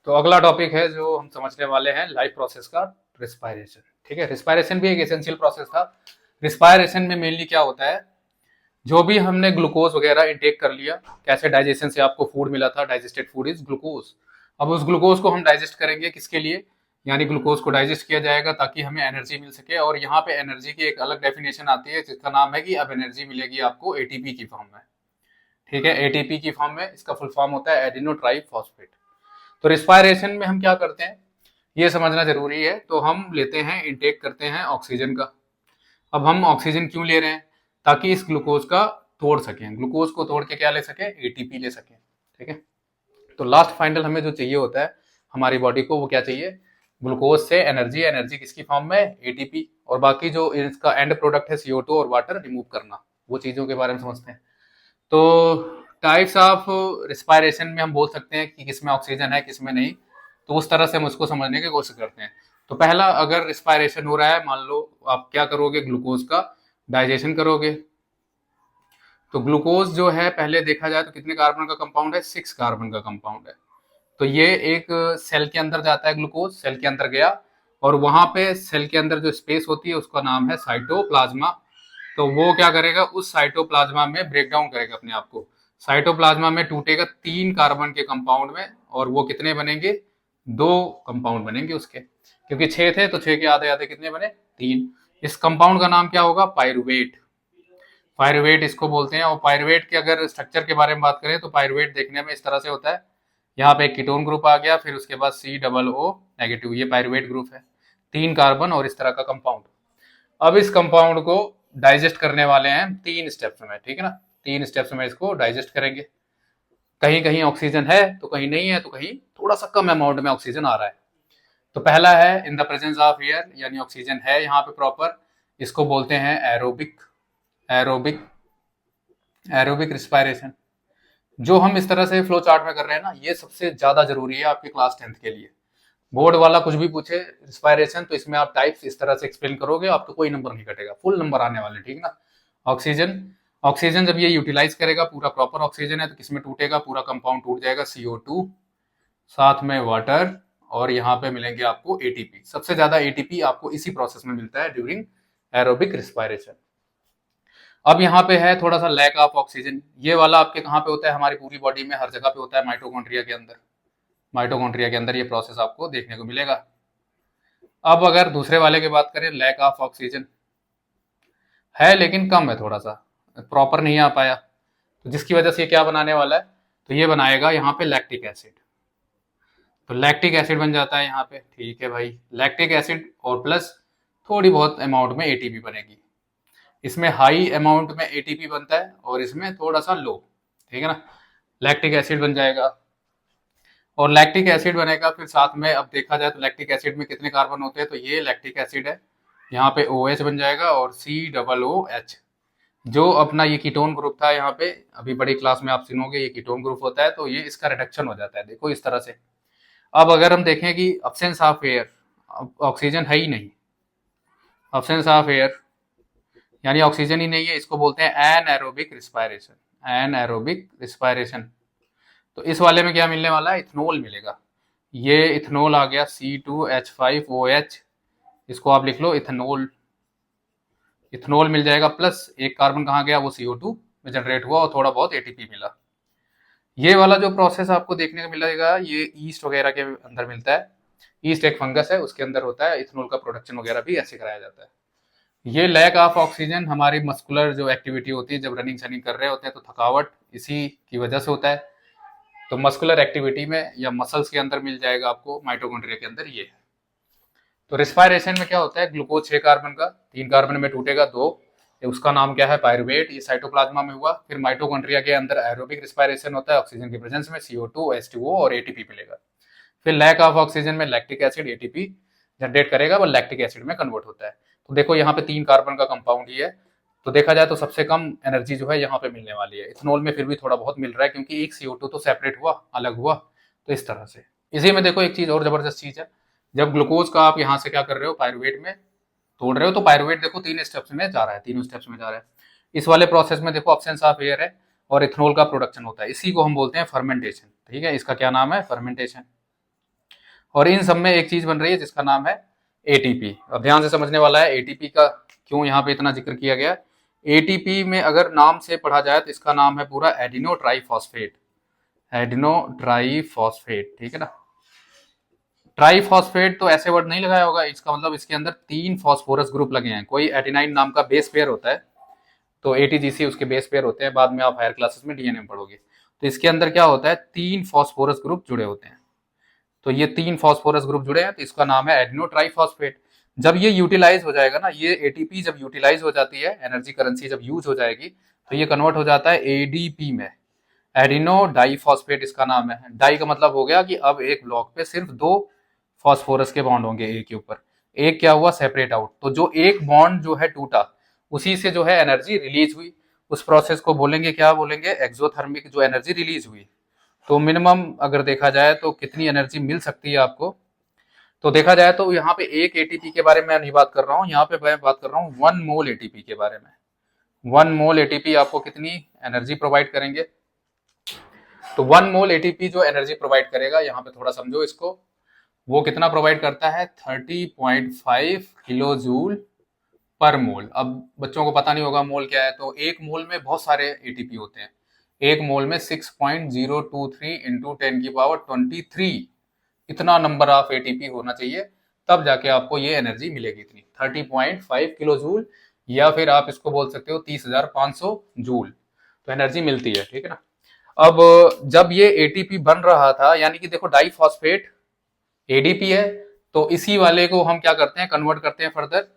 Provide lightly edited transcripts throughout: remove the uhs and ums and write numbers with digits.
तो अगला टॉपिक है जो हम समझने वाले हैं लाइफ प्रोसेस का, रिस्पायरेशन। ठीक है, रिस्पायरेशन भी एक एसेंशियल प्रोसेस था। रिस्पायरेशन में मेनली क्या होता है, जो भी हमने ग्लूकोज वगैरह इंटेक कर लिया, कैसे डाइजेशन से आपको फूड मिला था, डाइजेस्टेड फूड इज ग्लूकोज। अब उस ग्लूकोज को हम डाइजेस्ट करेंगे किसके लिए, यानी ग्लूकोज को डाइजेस्ट किया जाएगा ताकि हमें एनर्जी मिल सके। और यहाँ पे एनर्जी की एक अलग डेफिनेशन आती है जिसका नाम है कि अब एनर्जी मिलेगी आपको एटीपी की फॉर्म में। ठीक है, एटीपी की फॉर्म में, इसका फुल फॉर्म होता है एडिनो ट्राई फॉस्फेट। तो रिस्पायरेशन में हम क्या करते हैं ये समझना जरूरी है। तो हम लेते हैं, इंटेक करते हैं ऑक्सीजन का। अब हम ऑक्सीजन क्यों ले रहे हैं, ताकि इस ग्लूकोज का तोड़ सकें, ग्लूकोज को तोड़ के क्या ले सकें, एटीपी ले सकें। ठीक है, तो लास्ट फाइनल हमें जो चाहिए होता है हमारी बॉडी को, वो क्या चाहिए, ग्लूकोज से एनर्जी, एनर्जी किसकी फॉर्म में, एटीपी। और बाकी जो इसका एंड प्रोडक्ट है CO2 और वाटर रिमूव करना, वो चीजों के बारे में समझते हैं। तो टाइप्स ऑफ रिस्पायरेशन में हम बोल सकते हैं कि किसमें ऑक्सीजन है किसमें नहीं, तो उस तरह से हम उसको समझने की कोशिश करते हैं। तो पहला, अगर रिस्पायरेशन हो रहा है, मान लो आप क्या करोगे, ग्लूकोज का डाइजेशन करोगे। तो ग्लूकोज जो है पहले देखा जाए तो कितने कार्बन का कंपाउंड है, 6 कार्बन का कंपाउंड है। तो ये एक सेल के अंदर जाता है, ग्लूकोज सेल के अंदर गया, और वहां पे सेल के अंदर जो स्पेस होती है उसका नाम है साइटोप्लाज्मा। तो वो क्या करेगा, उस साइटोप्लाज्मा में ब्रेक डाउन करेगा अपने आप को। साइटोप्लाज्मा में टूटेगा 3 कार्बन के कंपाउंड में, और वो कितने बनेंगे, 2 कंपाउंड बनेंगे उसके, क्योंकि 6 थे तो 6 के आधे आधे कितने बने, 3। इस कंपाउंड का नाम क्या होगा, पायरुवेट। पायरुवेट इसको बोलते हैं। और पायरुवेट के अगर स्ट्रक्चर के बारे में बात करें तो पायरुवेट देखने में इस तरह से होता है। यहाँ पे एक कीटोन ग्रुप आ गया, फिर उसके बाद COO नेगेटिव, ये पायरुवेट ग्रुप है, 3 कार्बन और इस तरह का कंपाउंड। अब इस कंपाउंड को डाइजेस्ट करने वाले हैं 3 स्टेप्स में। ठीक है ना, 3 स्टेप्स में इसको डाइजेस्ट करेंगे। कहीं कहीं ऑक्सीजन है तो कहीं नहीं है, तो कहीं थोड़ा सा कम अमाउंट में ऑक्सीजन आ रहा है। तो पहला है in the presence of air, यानी ऑक्सीजन है यहाँ पे प्रॉपर, इसको बोलते हैं एरोबिक। एरोबिक एरोबिक रिस्पायरेशन, जो हम इस तरह से फ्लो चार्ट में कर रहे हैं ना, ये सबसे ज्यादा जरूरी है आपके क्लास 10th के लिए। बोर्ड वाला कुछ भी पूछे रिस्पायरेशन, तो इसमें आप टाइप्स इस तरह से एक्सप्लेन करोगे, आपको कोई नंबर नहीं कटेगा, फुल नंबर आने वाले। ठीक ना, ऑक्सीजन, ऑक्सीजन जब ये यूटिलाइज करेगा, पूरा प्रॉपर ऑक्सीजन है, तो किसमें टूटेगा, पूरा कंपाउंड टूट जाएगा, CO2, साथ में वाटर, और यहाँ पे मिलेंगे आपको एटीपी। सबसे ज्यादा एटीपी आपको इसी प्रोसेस में मिलता है ड्यूरिंग एरोबिक रिस्पायरेशन। अब यहाँ पे है थोड़ा सा लैक ऑफ ऑक्सीजन। ये वाला आपके कहाँ पे होता है, हमारी पूरी बॉडी में हर जगह पे होता है, माइटोकॉन्ड्रिया के अंदर। माइटोकॉन्ड्रिया के अंदर ये प्रोसेस आपको देखने को मिलेगा। अब अगर दूसरे वाले की बात करें, लैक ऑफ ऑक्सीजन है लेकिन कम है, थोड़ा सा प्रॉपर नहीं आ पाया, तो जिसकी वजह से ये क्या बनाने वाला है, तो ये बनाएगा यहाँ पे लैक्टिक एसिड। तो लैक्टिक एसिड बन जाता है यहाँ पे। ठीक है भाई, लैक्टिक एसिड और प्लस थोड़ी बहुत अमाउंट में एटीपी बनेगी। इसमें हाई अमाउंट में एटीपी बनता है और इसमें थोड़ा सा लो। ठीक है ना, लैक्टिक एसिड बन जाएगा, और लैक्टिक एसिड बनेगा, फिर साथ में अब देखा जाए तो लैक्टिक एसिड में कितने कार्बन होते हैं, तो ये लैक्टिक एसिड है, यहाँ पे OH बन जाएगा और COOH, जो अपना ये कीटोन ग्रुप था यहाँ पे, अभी बड़ी क्लास में आप सुनोगे ये कीटोन ग्रुप होता है, तो ये इसका रिडक्शन हो जाता है, देखो इस तरह से। अब अगर हम देखें कि अब्सेंस ऑफ एयर, ऑक्सीजन है ही नहीं, अब्सेंस ऑफ एयर यानी ऑक्सीजन ही नहीं है, इसको बोलते हैं एनएरोबिक रिस्पायरेशन। एनएरोबिक रिस्पायरेशन, तो इस वाले में क्या मिलने वाला है, इथेनॉल मिलेगा। ये इथेनॉल आ गया, C2H5OH, इसको आप लिख लो इथेनॉल। इथेनॉल मिल जाएगा, प्लस एक कार्बन कहाँ गया, वो CO2 में जनरेट हुआ और थोड़ा बहुत एटीपी मिला। ये वाला जो प्रोसेस आपको देखने को मिलेगा, ये ईस्ट वगैरह के अंदर मिलता है। ईस्ट एक फंगस है, उसके अंदर होता है, इथेनॉल का प्रोडक्शन वगैरह भी ऐसे कराया जाता है। ये लैक ऑफ ऑक्सीजन हमारी मस्कुलर जो एक्टिविटी होती है, जब रनिंग शनिंग कर रहे होते हैं तो थकावट इसी की वजह से होता है। तो मस्कुलर एक्टिविटी में या मसल्स के अंदर मिल जाएगा आपको, माइटोकॉन्ड्रिया के अंदर ये है। तो रिस्पायरेशन में क्या होता है, ग्लूकोज 6 कार्बन का, 3 कार्बन में टूटेगा 2, उसका नाम क्या है, पायरुवेट, ये साइटोप्लाज्मा में हुआ। फिर माइटोकॉन्ड्रिया के अंदर एरोबिक रिस्पायरेशन होता है, ऑक्सीजन की प्रेजेंस में, CO2 H2O और एटीपी मिलेगा। फिर लैक ऑफ ऑक्सीजन में लैक्टिक एसिड एटीपी जनरेट करेगा, वो लैक्टिक एसिड में कन्वर्ट होता है। तो देखो यहाँ पे 3 कार्बन का कंपाउंड ही है, तो देखा जाए तो सबसे कम एनर्जी जो है यहाँ पे मिलने वाली है। इथेनॉल में फिर भी थोड़ा बहुत मिल रहा है, क्योंकि एक CO2 तो सेपरेट हुआ, अलग हुआ। तो इस तरह से इसी में देखो एक चीज और जबरदस्त चीज है, जब ग्लूकोज का आप यहाँ से क्या कर रहे हो, पायरुवेट में तोड़ रहे हो, तो पायरुवेट देखो 3 स्टेप्स में जा रहा है, तीनों स्टेप्स में जा रहा है। इस वाले प्रोसेस में देखो अब्सेंस ऑफ एयर है और इथेनॉल का प्रोडक्शन होता है, इसी को हम बोलते हैं फर्मेंटेशन। ठीक है, इसका क्या नाम है, फर्मेंटेशन। और इन सब में एक चीज बन रही है जिसका नाम है एटीपी। अब ध्यान से समझने वाला है एटीपी का क्यों यहाँ पे इतना जिक्र किया गया। एटीपी में अगर नाम से पढ़ा जाए तो इसका नाम है पूरा एडिनो ट्राईफॉस्फेट, एडिनो ट्राईफॉस्फेट, ठीक है ना। ट्राईफॉस्फेट तो ऐसे वर्ड नहीं लगाया होगा, इसका मतलब इसके अंदर 3 फॉस्फोरस ग्रुप लगे हैं। कोई एटिनाइन नाम का बेस पेयर होता है, तो एटीजीसी उसके बेस पेयर होते हैं, बाद में आप हायर क्लासेस में डीएनए में पढ़ोगे। तो इसके अंदर क्या होता है, 3 फॉस्फोरस ग्रुप जुड़े होते हैं। तो ये 3 फॉस्फोरस ग्रुप जुड़े हैं तो इसका नाम है एडिनो ट्राईफॉस्फेट। जब ये यूटिलाइज हो जाएगा ना, ये एटीपी जब यूटिलाइज हो जाती है, एनर्जी करेंसी जब यूज हो जाएगी, तो ये कन्वर्ट हो जाता है एडीपी में, एडिनो डाईफॉस्फेट इसका नाम है। डाई का मतलब हो गया कि अब एक ब्लॉक पे सिर्फ 2 फॉस्फोरस के बॉन्ड होंगे ए के ऊपर। एक क्या हुआ, सेपरेट आउट। तो जो एक बॉन्ड जो है टूटा, उसी से जो है एनर्जी रिलीज हुई। उस प्रोसेस को बोलेंगे, क्या बोलेंगे, एक्सोथर्मिक जो एनर्जी रिलीज हुई। तो मिनिमम अगर देखा जाए तो कितनी एनर्जी मिल सकती है आपको, तो देखा जाए तो यहाँ पे एक एटीपी के बारे में मैं नहीं बात कर रहा हूँ, यहाँ पे मैं बात कर रहा हूँ 1 मोल एटीपी के बारे में। 1 मोल एटीपी आपको कितनी एनर्जी प्रोवाइड करेंगे। तो 1 मोल एटीपी जो एनर्जी प्रोवाइड करेगा, यहाँ पे थोड़ा समझो इसको, वो कितना प्रोवाइड करता है, 30.5 किलो जूल पर मोल। अब बच्चों को पता नहीं होगा मोल क्या है, तो एक मोल में बहुत सारे एटीपी होते हैं। एक मोल में 6.023 इंटू 10⁻23 इतना नंबर ऑफ एटीपी होना चाहिए, तब जाके आपको ये एनर्जी मिलेगी इतनी 30.5 किलो जूल, या फिर आप इसको बोल सकते हो 30,500 जूल, तो एनर्जी मिलती है, ठीक है ना। अब जब ये एटीपी बन रहा था, यानी कि देखो डाईफॉस्फेट एडीपी है, तो इसी वाले को हम क्या करते हैं, कन्वर्ट करते हैं फर्दर।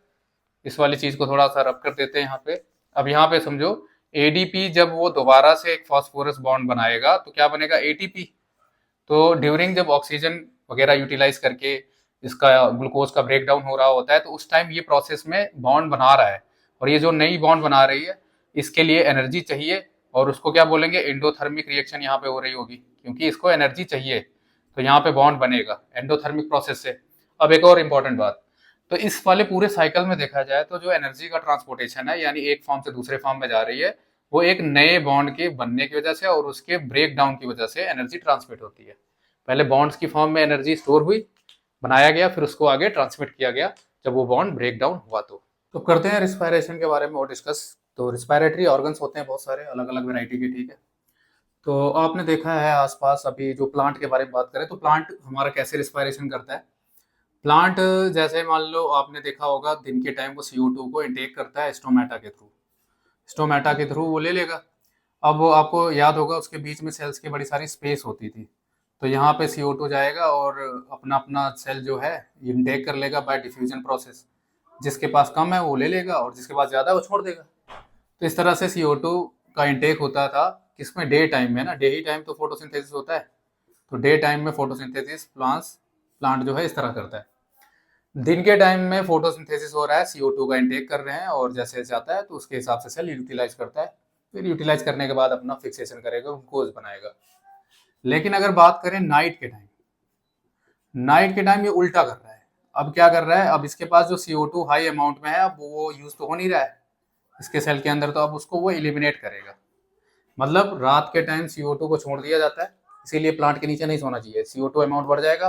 इस वाली चीज को थोड़ा सा रब कर देते हैं यहाँ पे। अब यहाँ पे समझो, एडीपी जब वो दोबारा से एक फॉस्फोरस बॉन्ड बनाएगा तो क्या बनेगा, एटीपी। तो ड्यूरिंग जब ऑक्सीजन वगैरह यूटिलाइज करके इसका ग्लूकोज का ब्रेक डाउन हो रहा होता है, तो उस टाइम ये प्रोसेस में बॉन्ड बना रहा है, और ये जो नई बॉन्ड बना रही है इसके लिए एनर्जी चाहिए, और उसको क्या बोलेंगे, एंडोथर्मिक रिएक्शन यहाँ पे हो रही होगी, क्योंकि इसको एनर्जी चाहिए, तो यहाँ पे बॉन्ड बनेगा एंडोथर्मिक प्रोसेस से। अब एक और इंपॉर्टेंट बात, तो इस वाले पूरे साइकिल में देखा जाए तो जो एनर्जी का ट्रांसपोर्टेशन है, यानी एक फॉर्म से दूसरे फॉर्म में जा रही है, वो एक नए बॉन्ड के बनने की वजह से और उसके ब्रेक डाउन की वजह से एनर्जी ट्रांसमिट होती है। पहले बॉन्ड्स की फॉर्म में एनर्जी स्टोर हुई, बनाया गया, फिर उसको आगे ट्रांसमिट किया गया जब वो बॉन्ड ब्रेक डाउन हुआ। तो करते हैं रिस्पायरेशन के बारे में और डिस्कस। तो रिस्पायरेटरी ऑर्गन्स होते हैं बहुत सारे अलग अलग वैरायटी के, ठीक है। तो आपने देखा है आसपास, अभी जो प्लांट के बारे में बात करें तो प्लांट हमारा कैसे रिस्पायरेशन करता है। प्लांट जैसे मान लो आपने देखा होगा, दिन के टाइम वो CO2 को इंटेक करता है स्टोमेटा के थ्रू, स्टोमेटा के थ्रू वो ले लेगा। अब आपको याद होगा उसके बीच में सेल्स की बड़ी सारी स्पेस होती थी, तो यहाँ पे CO2 जाएगा और अपना अपना सेल जो है इंटेक कर लेगा बाय डिफ्यूजन प्रोसेस। जिसके पास कम है वो ले लेगा और जिसके पास ज़्यादा है वो छोड़ देगा। तो इस तरह से CO2 का इंटेक होता था, किसमें, डे टाइम में ना, डे ही टाइम तो फोटोसिंथेसिस होता है, तो डे टाइम में फोटोसिंथेसिस प्लांट जो है इस तरह करता है। दिन के टाइम में फोटोसिंथेसिस हो रहा है, CO2 का इंटेक कर रहे हैं, और जैसे जैसे आता है तो उसके हिसाब से सेल यूटिलाइज करता है, फिर यूटिलाइज करने के बाद अपना फिक्सेशन करेगा, ग्लूकोज बनाएगा। लेकिन अगर बात करें नाइट के टाइम, नाइट के टाइम ये उल्टा कर रहा है। अब क्या कर रहा है, अब इसके पास जो CO2 हाई अमाउंट में है, अब वो यूज तो हो नहीं रहा है इसके सेल के अंदर, तो अब उसको वो एलिमिनेट करेगा। मतलब रात के टाइम CO2 को छोड़ दिया जाता है, इसीलिए प्लांट के नीचे नहीं सोना चाहिए। CO2 अमाउंट बढ़ जाएगा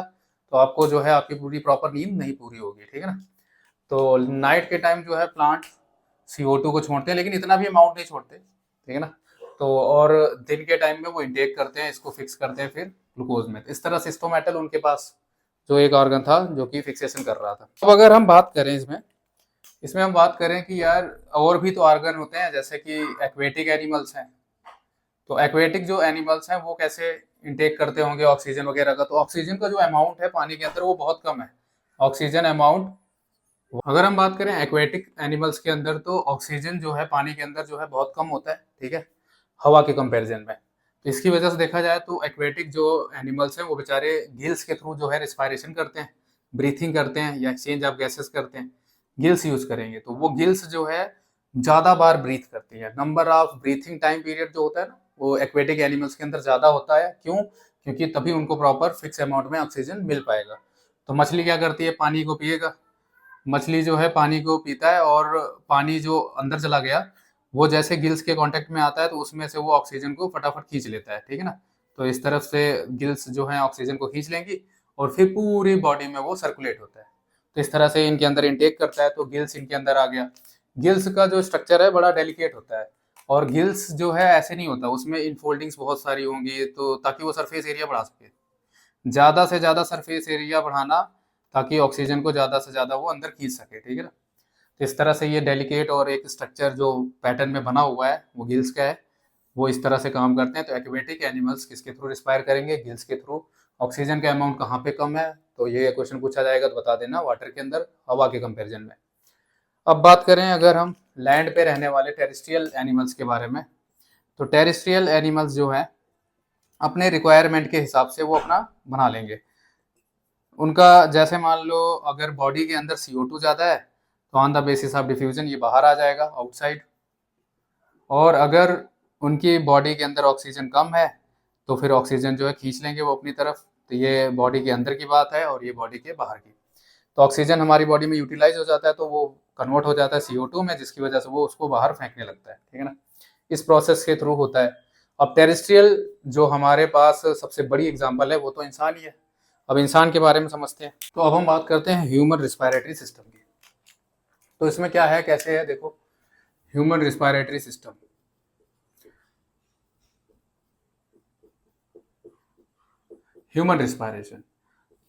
तो आपको जो है आपकी पूरी प्रॉपर नींद नहीं पूरी होगी, ठीक है ना। तो नाइट के टाइम जो है प्लांट CO2 को छोड़ते हैं, लेकिन इतना भी अमाउंट नहीं छोड़ते, ठीक है ना। तो और दिन के टाइम में वो इंटेक करते हैं, इसको फिक्स करते हैं फिर ग्लूकोज में। इस तरह सिस्टोमेटल उनके पास जो एक ऑर्गन था जो कि फिक्सेशन कर रहा था। अब अगर हम बात करें इसमें हम बात करें कि यार और भी तो ऑर्गन होते हैं, जैसे कि एक्वेटिक एनिमल्स हैं। तो एक्वेटिक जो एनिमल्स हैं वो कैसे इंटेक करते होंगे ऑक्सीजन वगैरह का, तो ऑक्सीजन का जो अमाउंट है पानी के अंदर वो बहुत कम है, ऑक्सीजन अमाउंट। अगर हम बात करें एक्वेटिक एनिमल्स के अंदर, तो ऑक्सीजन जो है पानी के अंदर जो है बहुत कम होता है, ठीक है, हवा के कंपैरिजन में। तो इसकी वजह से देखा जाए तो एक्वेटिक जो एनिमल्स हैं वो बेचारे गिल्स के थ्रू जो है रिस्पायरेशन करते हैं, ब्रीथिंग करते हैं या एक्सचेंज ऑफ गैसेस करते हैं। गिल्स यूज करेंगे तो वो गिल्स जो है ज़्यादा बार ब्रीथ करती है, number of breathing time period जो होता है ना, वो एक्वेटिक एनिमल्स के अंदर ज़्यादा होता है। क्यों? क्योंकि तभी उनको प्रॉपर फिक्स अमाउंट में ऑक्सीजन मिल पाएगा। तो मछली क्या करती है, पानी को पिएगा, मछली जो है पानी को पीता है, और पानी जो अंदर चला गया वो जैसे गिल्स के कांटेक्ट में आता है तो उसमें से वो ऑक्सीजन को फटाफट खींच लेता है, ठीक है ना। तो इस तरफ से गिल्स जो है ऑक्सीजन को खींच लेंगी, और फिर पूरी बॉडी में वो सर्कुलेट होता है। तो इस तरह से इनके अंदर इनटेक करता है। तो गिल्स इनके अंदर आ गया। गिल्स का जो स्ट्रक्चर है बड़ा डेलिकेट होता है, और गिल्स जो है ऐसे नहीं होता, उसमें इनफोल्डिंग्स बहुत सारी होंगी, तो ताकि वो सरफेस एरिया बढ़ा सके, ज़्यादा से ज़्यादा सरफेस एरिया बढ़ाना, ताकि ऑक्सीजन को ज़्यादा से ज़्यादा वो अंदर खींच सके, ठीक है ना। तो इस तरह से ये डेलिकेट और एक स्ट्रक्चर जो पैटर्न में बना हुआ है वो गिल्स का है, वो इस तरह से काम करते हैं। तो एक्वेटिक एनिमल्स किसके थ्रू रिस्पायर करेंगे? गिल्स के थ्रू। ऑक्सीजन का अमाउंट कहाँ पे कम है? तो ये क्वेश्चन पूछा जाएगा तो बता देना, वाटर के अंदर, हवा के कंपेरिजन में। अब बात करें अगर हम लैंड पे रहने वाले टेरेस्ट्रियल एनिमल्स के बारे में, तो टेरेस्ट्रियल एनिमल्स जो है अपने रिक्वायरमेंट के हिसाब से वो अपना बना लेंगे। उनका जैसे मान लो अगर बॉडी के अंदर CO2 ज़्यादा है तो on the basis of diffusion ये बाहर आ जाएगा आउटसाइड, और अगर उनकी बॉडी के अंदर ऑक्सीजन कम है तो फिर ऑक्सीजन जो है खींच लेंगे वो अपनी तरफ। तो ये बॉडी के अंदर की बात है और ये बॉडी के बाहर की। तो ऑक्सीजन हमारी बॉडी में यूटिलाइज हो जाता है तो वो कन्वर्ट हो जाता है CO2 में, जिसकी वजह से वो उसको बाहर फेंकने लगता है, ठीक है ना। इस प्रोसेस के थ्रू होता है। अब टेरेस्ट्रियल जो हमारे पास सबसे बड़ी एग्जांपल है वो तो इंसान ही है। अब इंसान के बारे में समझते हैं। तो अब हम बात करते हैं ह्यूमन रिस्पायरेटरी सिस्टम की। तो इसमें क्या है, कैसे है, देखो human respiratory system. Human respiration,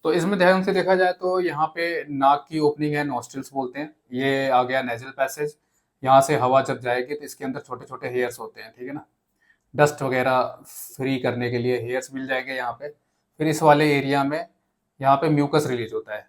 तो इसमें ध्यान से देखा जाए तो यहाँ पे नाक की ओपनिंग है, नॉस्ट्रिल्स बोलते हैं, ये आ गया नेजल पैसेज। यहाँ से हवा जब जाएगी तो इसके अंदर छोटे छोटे हेयर्स होते हैं, ठीक है ना। डस्ट वगैरह फ्री करने के लिए हेयर्स मिल जाएंगे यहाँ पे। फिर इस वाले एरिया में यहाँ पे म्यूकस रिलीज होता है।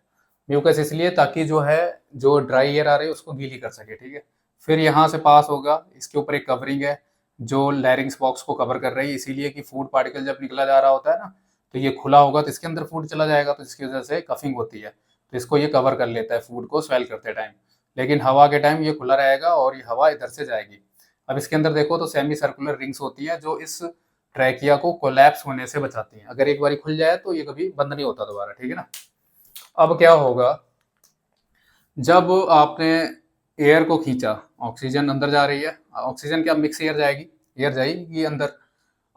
म्यूकस इसलिए ताकि जो है जो ड्राई एयर आ रही है उसको गीली कर सके, ठीक है। फिर यहाँ से पास होगा, इसके ऊपर एक कवरिंग है जो लैरिंग्स बॉक्स को कवर कर रही है, इसीलिए कि फूड पार्टिकल जब निकला जा रहा होता है ना तो ये खुला होगा तो इसके अंदर फूड चला जाएगा, तो इसकी वजह से कफिंग होती है। तो इसको ये कवर कर लेता है फूड को स्वेल करते टाइम। लेकिन हवा के टाइम ये खुला रहेगा और ये हवा इधर से जाएगी। अब इसके अंदर देखो तो सेमी सर्कुलर रिंग्स होती हैं जो इस ट्रैकिया को कोलैप्स होने से बचाती हैं। अगर एक बार खुल जाए तो ये कभी बंद नहीं होता दोबारा, ठीक है ना। अब क्या होगा, जब आपने एयर को खींचा, ऑक्सीजन अंदर जा रही है, ऑक्सीजन क्या मिक्स एयर जाएगी, एयर जाएगी अंदर।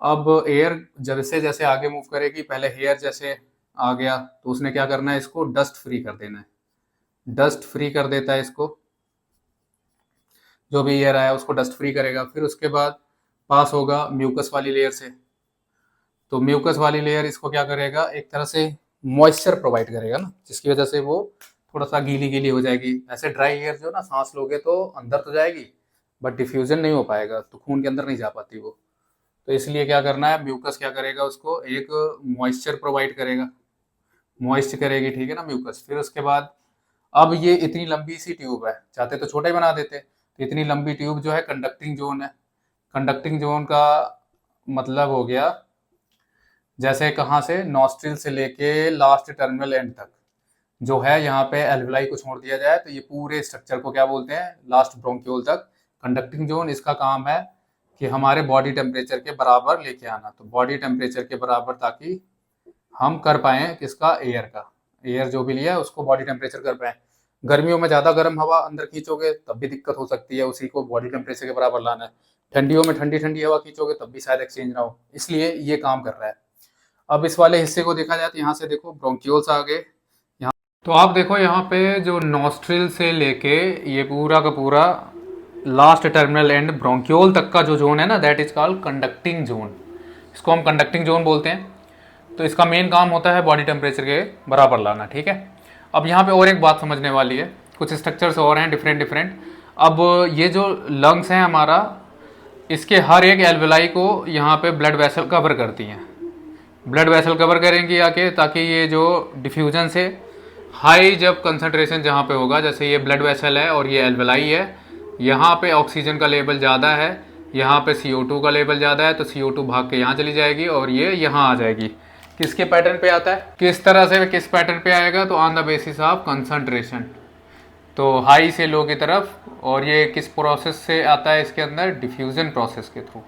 अब एयर जैसे जैसे आगे मूव करेगी, पहले हेयर जैसे आ गया तो उसने क्या करना है, इसको डस्ट फ्री कर देना है। डस्ट फ्री कर देता है इसको, जो भी एयर आया उसको डस्ट फ्री करेगा। फिर उसके बाद पास होगा म्यूकस वाली लेयर से। तो म्यूकस वाली लेयर इसको क्या करेगा, एक तरह से मॉइस्चर प्रोवाइड करेगा ना, जिसकी वजह से वो थोड़ा सा गीली गीली हो जाएगी। ऐसे ड्राई एयर जो ना सांस लोगे तो अंदर तो जाएगी बट डिफ्यूजन नहीं हो पाएगा, तो खून के अंदर नहीं जा पाती वो। तो इसलिए क्या करना है, म्यूकस क्या करेगा, उसको एक मॉइस्चर प्रोवाइड करेगा, मॉइस्ट करेगी, ठीक है ना म्यूकस। फिर उसके बाद अब ये इतनी लंबी सी ट्यूब है, चाहते तो छोटा ही बना देते, तो इतनी लंबी ट्यूब जो है कंडक्टिंग जोन है। कंडक्टिंग जोन का मतलब हो गया जैसे कहाँ से, नॉस्ट्रिल से लेके लास्ट टर्मिनल एंड तक जो है, यहाँ पे एल्वुलाई को छोड़ दिया जाए तो ये पूरे स्ट्रक्चर को क्या बोलते हैं, लास्ट ब्रोंक्यूल तक कंडक्टिंग जोन। इसका काम है कि हमारे बॉडी टेम्परेचर के बराबर लेके आना, तो बॉडी टेम्परेचर के बराबर, ताकि हम कर पाए किसका, एयर का, एयर जो भी लिया है उसको बॉडी टेम्परेचर कर पाए। गर्मियों में ज़्यादा गर्म हवा अंदर खींचोगे तब भी दिक्कत हो सकती है, उसी को बॉडी टेम्परेचर के बराबर लाना है। ठंडियों में ठंडी ठंडी हवा खींचोगे तब भी शायद एक्सचेंज ना हो, इसलिए ये काम कर रहा है। अब इस वाले हिस्से को देखा जाए तो यहाँ से देखो ब्रोंक्यूल्स आ गए यहाँ। तो आप देखो यहाँ पे जो नॉस्ट्रिल से लेके ये पूरा का पूरा लास्ट टर्मिनल एंड ब्रोंक्यूल तक का जो जोन है ना, that is called conducting zone. इसको हम कंडक्टिंग जोन बोलते हैं। तो इसका मेन काम होता है बॉडी टेम्परेचर के बराबर लाना, ठीक है। अब यहाँ पे और एक बात समझने वाली है, कुछ स्ट्रक्चर्स और हैं डिफरेंट डिफरेंट। अब ये जो लंग्स हैं हमारा, इसके हर एक एल्वेलाई को यहाँ पे ब्लड वेसल कवर करती हैं। ब्लड वेसल कवर करेंगी आके, ताकि ये जो डिफ्यूजन से हाई जब कंसंट्रेशन जहाँ पे होगा, जैसे ये ब्लड वेसल है और ये एल्वेलाई है, यहाँ पे ऑक्सीजन का लेवल ज़्यादा है, यहाँ पे CO2 का लेवल ज़्यादा है, तो CO2 भाग के यहाँ चली जाएगी और ये यहाँ आ जाएगी। किसके पैटर्न पे आता है, किस तरह से किस पैटर्न पे आएगा, तो on the basis of concentration, तो हाई से लो की तरफ। और ये किस प्रोसेस से आता है, इसके अंदर डिफ्यूजन प्रोसेस के थ्रू,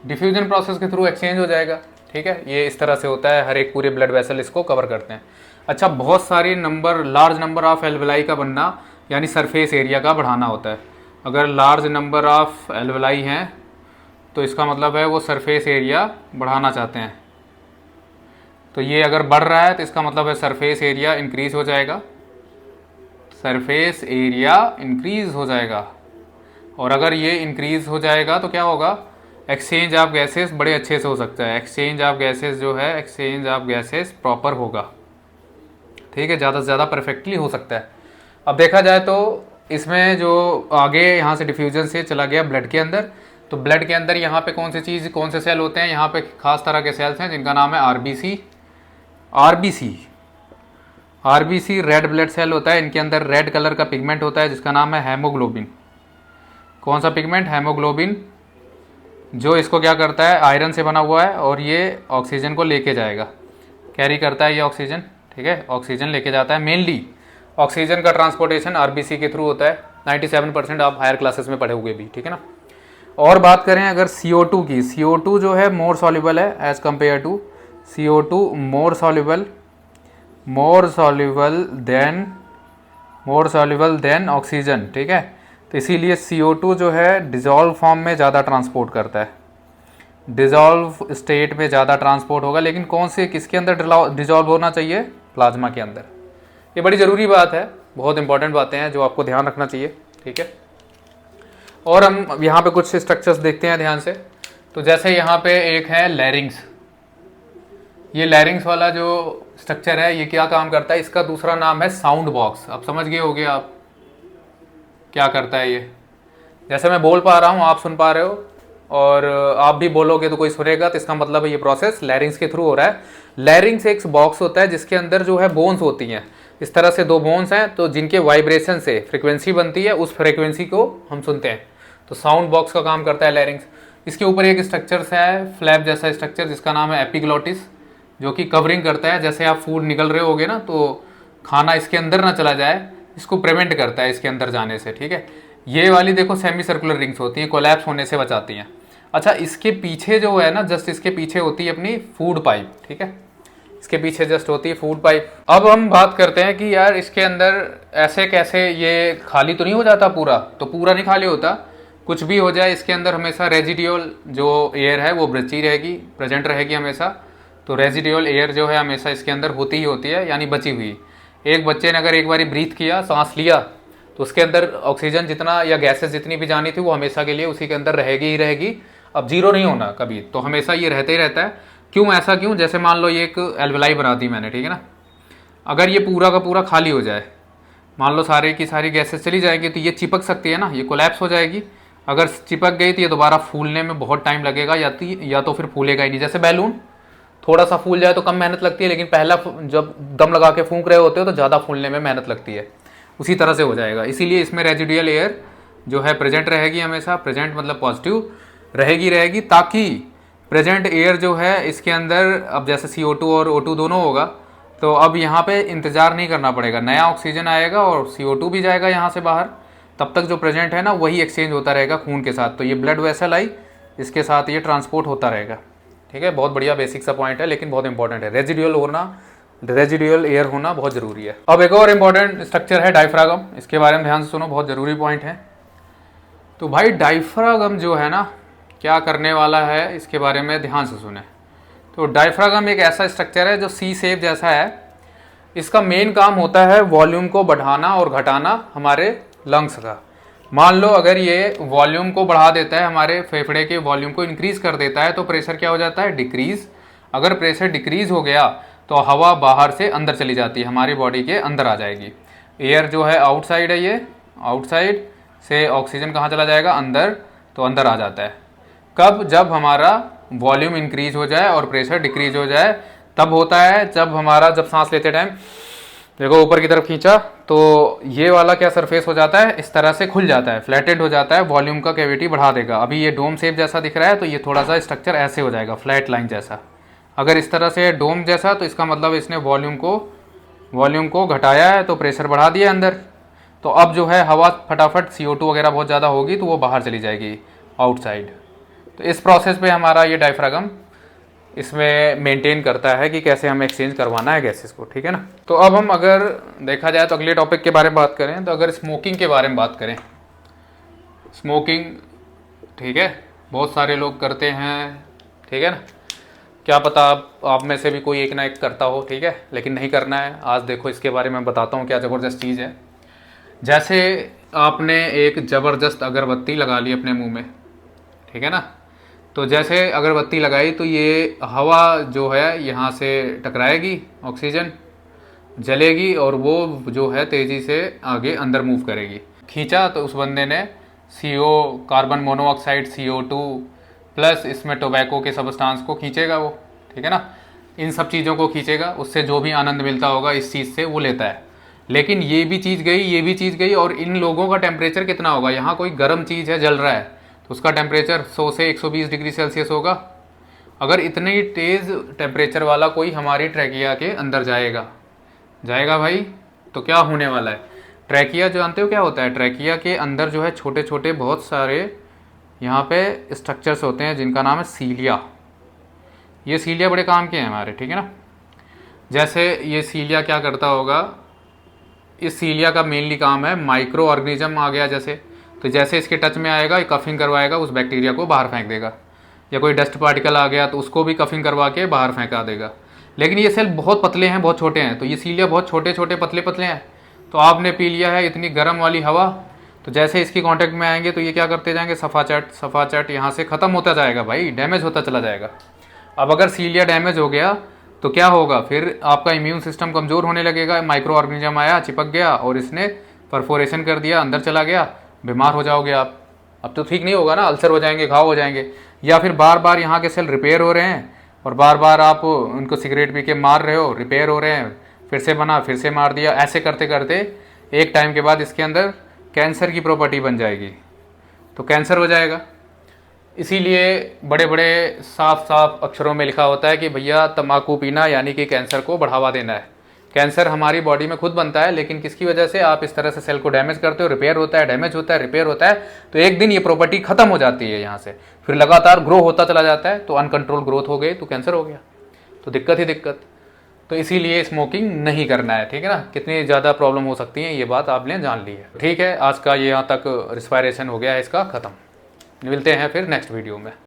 डिफ्यूजन प्रोसेस के थ्रू एक्सचेंज हो जाएगा, ठीक है। ये इस तरह से होता है, हर एक पूरे ब्लड वेसल इसको कवर करते हैं। अच्छा, बहुत सारी लार्ज नंबर ऑफ एल्वेलाई का बनना यानी सरफेस एरिया का बढ़ाना होता है। अगर लार्ज नंबर ऑफ एल्वेलाई हैं तो इसका मतलब है वो सरफेस एरिया बढ़ाना चाहते हैं। तो ये अगर बढ़ रहा है तो इसका मतलब है सरफेस एरिया इंक्रीज हो जाएगा, सरफेस एरिया इंक्रीज हो जाएगा। और अगर ये इंक्रीज हो जाएगा तो क्या होगा, एक्सचेंज ऑफ गैसेस बड़े अच्छे से हो सकता है। एक्सचेंज ऑफ गैसेस जो है, एक्सचेंज ऑफ गैसेस प्रॉपर होगा, ठीक है, ज़्यादा से ज़्यादा परफेक्टली हो सकता है। अब देखा जाए तो इसमें जो आगे यहाँ से डिफ्यूजन से चला गया ब्लड के अंदर, तो ब्लड के अंदर यहाँ पे कौन सी चीज़, कौन से सेल होते हैं, यहाँ पे खास तरह के सेल्स हैं जिनका नाम है RBC. RBC red blood cell होता है, इनके अंदर रेड कलर का पिगमेंट होता है जिसका नाम है हेमोग्लोबिन। कौन सा पिगमेंट, हेमोग्लोबिन, जो इसको क्या करता है, आयरन से बना हुआ है और ये ऑक्सीजन को लेके जाएगा, कैरी करता है ये ऑक्सीजन, ठीक है, ऑक्सीजन लेके जाता है। मेनली ऑक्सीजन का ट्रांसपोर्टेशन आरबीसी के थ्रू होता है, 97% आप हायर क्लासेस में पढ़े हुए भी, ठीक है ना। और बात करें अगर CO2 की, CO2 जो है मोर सॉल्युबल है as compare to, CO2 more soluble than oxygen, ठीक है। तो इसीलिए CO2 जो है डिजॉल्व फॉर्म में ज़्यादा ट्रांसपोर्ट करता है, डिजॉल्व स्टेट में ज़्यादा ट्रांसपोर्ट होगा। लेकिन कौन से, किसके अंदर डिजॉल्व होना चाहिए, प्लाज्मा के अंदर। ये बड़ी ज़रूरी बात है, बहुत इंपॉर्टेंट बातें हैं जो आपको ध्यान रखना चाहिए, ठीक है। और हम यहाँ पे कुछ स्ट्रक्चर्स देखते हैं ध्यान से। तो जैसे यहाँ पे एक है लैरिंग्स, ये लैरिंग्स वाला जो स्ट्रक्चर है ये क्या काम करता है, इसका दूसरा नाम है साउंड बॉक्स। अब समझ गए होगे आप क्या करता है ये। जैसे मैं बोल पा रहा हूँ, आप सुन पा रहे हो, और आप भी बोलोगे तो कोई सुनेगा, तो इसका मतलब है ये प्रोसेस लैरिंग्स के थ्रू हो रहा है। लैरिंग्स एक बॉक्स होता है जिसके अंदर जो है बोन्स होती हैं, इस तरह से दो बोन्स हैं, तो जिनके वाइब्रेशन से फ्रीक्वेंसी बनती है, उस फ्रीक्वेंसी को हम सुनते हैं। तो साउंड बॉक्स का काम करता है लैरिंग्स। इसके ऊपर एक स्ट्रक्चर है फ्लैप जैसा स्ट्रक्चर जिसका नाम है एपिग्लोटिस, जो कि कवरिंग करता है। जैसे आप फूड निकल रहे होगे ना, तो खाना इसके अंदर ना चला जाए, इसको प्रिवेंट करता है इसके अंदर जाने से, ठीक है। ये वाली देखो सेमी सर्कुलर रिंग्स होती हैं, कोलैप्स होने से बचाती हैं। अच्छा, इसके पीछे जो है ना, जस्ट इसके पीछे होती है अपनी फूड पाइप, ठीक है, इसके पीछे जस्ट होती है फूड पाइप। अब हम बात करते हैं कि यार इसके अंदर ऐसे कैसे ये खाली तो नहीं हो जाता पूरा, तो पूरा नहीं खाली होता, कुछ भी हो जाए इसके अंदर हमेशा रेजिडियल जो एयर है वो बची रहेगी, प्रेजेंट रहेगी हमेशा। तो रेजिडियल एयर जो है हमेशा इसके अंदर होती ही होती है, यानी बची हुई। एक बच्चे ने अगर एक बार ब्रीथ किया, सांस लिया, तो उसके अंदर ऑक्सीजन जितना या गैसेस जितनी भी जानी थी वो हमेशा के लिए उसी के अंदर रहेगी ही रहेगी। अब जीरो नहीं होना कभी, तो हमेशा ये रहता ही रहता है। क्यों, ऐसा क्यों, जैसे मान लो ये एक एल्वेलाई बना दी मैंने, ठीक है ना, अगर ये पूरा का पूरा खाली हो जाए, मान लो सारे की सारी गैसेस चली जाएगी, तो ये चिपक सकती है ना, ये कोलैप्स हो जाएगी। अगर चिपक गई तो ये दोबारा फूलने में बहुत टाइम लगेगा, या तो फिर फूलेगा ही नहीं। जैसे बैलून थोड़ा सा फूल जाए तो कम मेहनत लगती है, लेकिन पहला जब दम लगा के फूंक रहे होते हो तो ज़्यादा फूलने में मेहनत लगती है, उसी तरह से हो जाएगा। इसीलिए इसमें रेजिडुअल एयर जो है प्रेजेंट रहेगी हमेशा, प्रेजेंट मतलब पॉजिटिव रहेगी, ताकि प्रेजेंट एयर जो है इसके अंदर, अब जैसे CO2 और O2 दोनों होगा, तो अब यहाँ पे इंतज़ार नहीं करना पड़ेगा, नया ऑक्सीजन आएगा और CO2 भी जाएगा यहाँ से बाहर। तब तक जो प्रेजेंट है ना वही एक्सचेंज होता रहेगा खून के साथ। तो ये ब्लड वेसल आई, इसके साथ ये ट्रांसपोर्ट होता रहेगा, ठीक है। बहुत बढ़िया बेसिक सा पॉइंट है, लेकिन बहुत इंपॉर्टेंट है। रेजिडुअल एयर होना बहुत ज़रूरी है। अब एक और इम्पॉर्टेंट स्ट्रक्चर है डायफ्रागम, इसके बारे में ध्यान से सुनो, बहुत ज़रूरी पॉइंट है। तो भाई डायफ्रागम जो है ना क्या करने वाला है, इसके बारे में ध्यान से सुने। तो डायफ्रागम एक ऐसा स्ट्रक्चर है जो सी शेप जैसा है। इसका मेन काम होता है वॉल्यूम को बढ़ाना और घटाना हमारे लंग्स का। मान लो अगर ये वॉल्यूम को बढ़ा देता है, हमारे फेफड़े के वॉल्यूम को इंक्रीज कर देता है, तो प्रेशर क्या हो जाता है, डिक्रीज। अगर प्रेशर डिक्रीज हो गया तो हवा बाहर से अंदर चली जाती है, हमारी बॉडी के अंदर आ जाएगी। एयर जो है आउटसाइड है, ये आउटसाइड से ऑक्सीजन कहाँ चला जाएगा, अंदर, तो अंदर आ जाता है। कब, जब हमारा वॉल्यूम इंक्रीज हो जाए और प्रेशर डिक्रीज हो जाए, तब होता है जब सांस लेते टाइम देखो ऊपर की तरफ खींचा, तो ये वाला क्या सरफेस हो जाता है, इस तरह से खुल जाता है, फ्लैटेड हो जाता है, वॉल्यूम का कैविटी बढ़ा देगा। अभी ये डोम शेप जैसा दिख रहा है, तो ये थोड़ा सा स्ट्रक्चर ऐसे हो जाएगा, फ्लैट लाइन जैसा। अगर इस तरह से डोम जैसा, तो इसका मतलब इसने वॉल्यूम को घटाया है, तो प्रेशर बढ़ा दिया अंदर। तो अब जो है हवा फटाफट CO2 वगैरह बहुत ज़्यादा होगी तो वो बाहर चली जाएगी आउटसाइड। तो इस प्रोसेस पे हमारा ये डायफ्रागम इसमें मेंटेन करता है कि कैसे हमें एक्सचेंज करवाना है गैसेस को, ठीक है ना। तो अब हम अगर देखा जाए तो अगले टॉपिक के बारे में बात करें, तो अगर स्मोकिंग के बारे में बात करें, स्मोकिंग, ठीक है, बहुत सारे लोग करते हैं, ठीक है ना। क्या पता आप में से भी कोई एक ना एक करता हो, ठीक है, लेकिन नहीं करना है। आज देखो इसके बारे में बताता हूँ क्या ज़बरदस्त चीज़ है। जैसे आपने एक ज़बरदस्त अगरबत्ती लगा ली अपने मुंह में, ठीक है ना, तो जैसे अगरबत्ती लगाई तो ये हवा जो है यहाँ से टकराएगी, ऑक्सीजन जलेगी और वो जो है तेज़ी से आगे अंदर मूव करेगी। खींचा तो उस बंदे ने CO, carbon monoxide, CO2 plus इसमें टोबैको के सबस्टांस को खींचेगा वो, ठीक है ना, इन सब चीज़ों को खींचेगा, उससे जो भी आनंद मिलता होगा इस चीज़ से वो लेता है। लेकिन ये भी चीज़ गई, ये भी चीज़ गई, और इन लोगों का टेम्परेचर कितना होगा, यहाँ कोई गर्म चीज़ है जल रहा है तो उसका टेम्परेचर 100 से 120 डिग्री सेल्सियस होगा। अगर इतनी तेज़ टेम्परेचर वाला कोई हमारी ट्रैकिया के अंदर जाएगा भाई, तो क्या होने वाला है। ट्रैकिया जानते हो क्या होता है, ट्रैकिया के अंदर जो है छोटे छोटे बहुत सारे यहाँ पे स्ट्रक्चर्स होते हैं जिनका नाम है सीलिया। ये सीलिया बड़े काम के हैं हमारे, ठीक है ना। जैसे ये सीलिया क्या करता होगा, इस सीलिया का मेनली काम है, माइक्रो ऑर्गेनिज्म आ गया जैसे, तो जैसे इसके टच में आएगा कफिंग करवाएगा, उस बैक्टीरिया को बाहर फेंक देगा, या कोई डस्ट पार्टिकल आ गया तो उसको भी कफिंग करवा के बाहर फेंका देगा। लेकिन ये सेल बहुत पतले हैं, बहुत छोटे हैं, तो ये सीलिया बहुत छोटे छोटे पतले पतले हैं। तो आपने पी लिया है इतनी गर्म वाली हवा, तो जैसे इसकी कांटेक्ट में आएंगे तो ये क्या करते जाएंगे, सफाचट यहाँ से ख़त्म होता जाएगा भाई, डैमेज होता चला जाएगा। अब अगर सीलिया डैमेज हो गया तो क्या होगा, फिर आपका इम्यून सिस्टम कमज़ोर होने लगेगा। माइक्रो ऑर्गेनिज्म आया, चिपक गया और इसने परफोरेशन कर दिया, अंदर चला गया, बीमार हो जाओगे आप। अब तो ठीक नहीं होगा ना, अल्सर हो जाएंगे, घाव हो जाएंगे। या फिर बार बार यहाँ के सेल रिपेयर हो रहे हैं और बार बार आप उनको सिगरेट पी के मार रहे हो, रिपेयर हो रहे हैं, फिर से बना, फिर से मार दिया, ऐसे करते करते एक टाइम के बाद इसके अंदर कैंसर की प्रॉपर्टी बन जाएगी, तो कैंसर हो जाएगा। इसीलिए बड़े बड़े साफ साफ अक्षरों में लिखा होता है कि भैया तंबाकू पीना यानी कि कैंसर को बढ़ावा देना है। कैंसर हमारी बॉडी में खुद बनता है, लेकिन किसकी वजह से, आप इस तरह से सेल को डैमेज करते हो, रिपेयर होता है, डैमेज होता है, रिपेयर होता है, तो एक दिन ये प्रॉपर्टी खत्म हो जाती है यहाँ से, फिर लगातार ग्रो होता चला जाता है, तो अनकंट्रोल ग्रोथ हो गई तो कैंसर हो गया, तो दिक्कत ही दिक्कत। तो इसीलिए स्मोकिंग नहीं करना है, ठीक है ना। कितनी ज़्यादा प्रॉब्लम हो सकती है ये बात आपने जान ली है, ठीक है। आज का ये यहाँ तक रिस्पायरेशन हो गया है इसका ख़त्म। मिलते हैं फिर नेक्स्ट वीडियो में।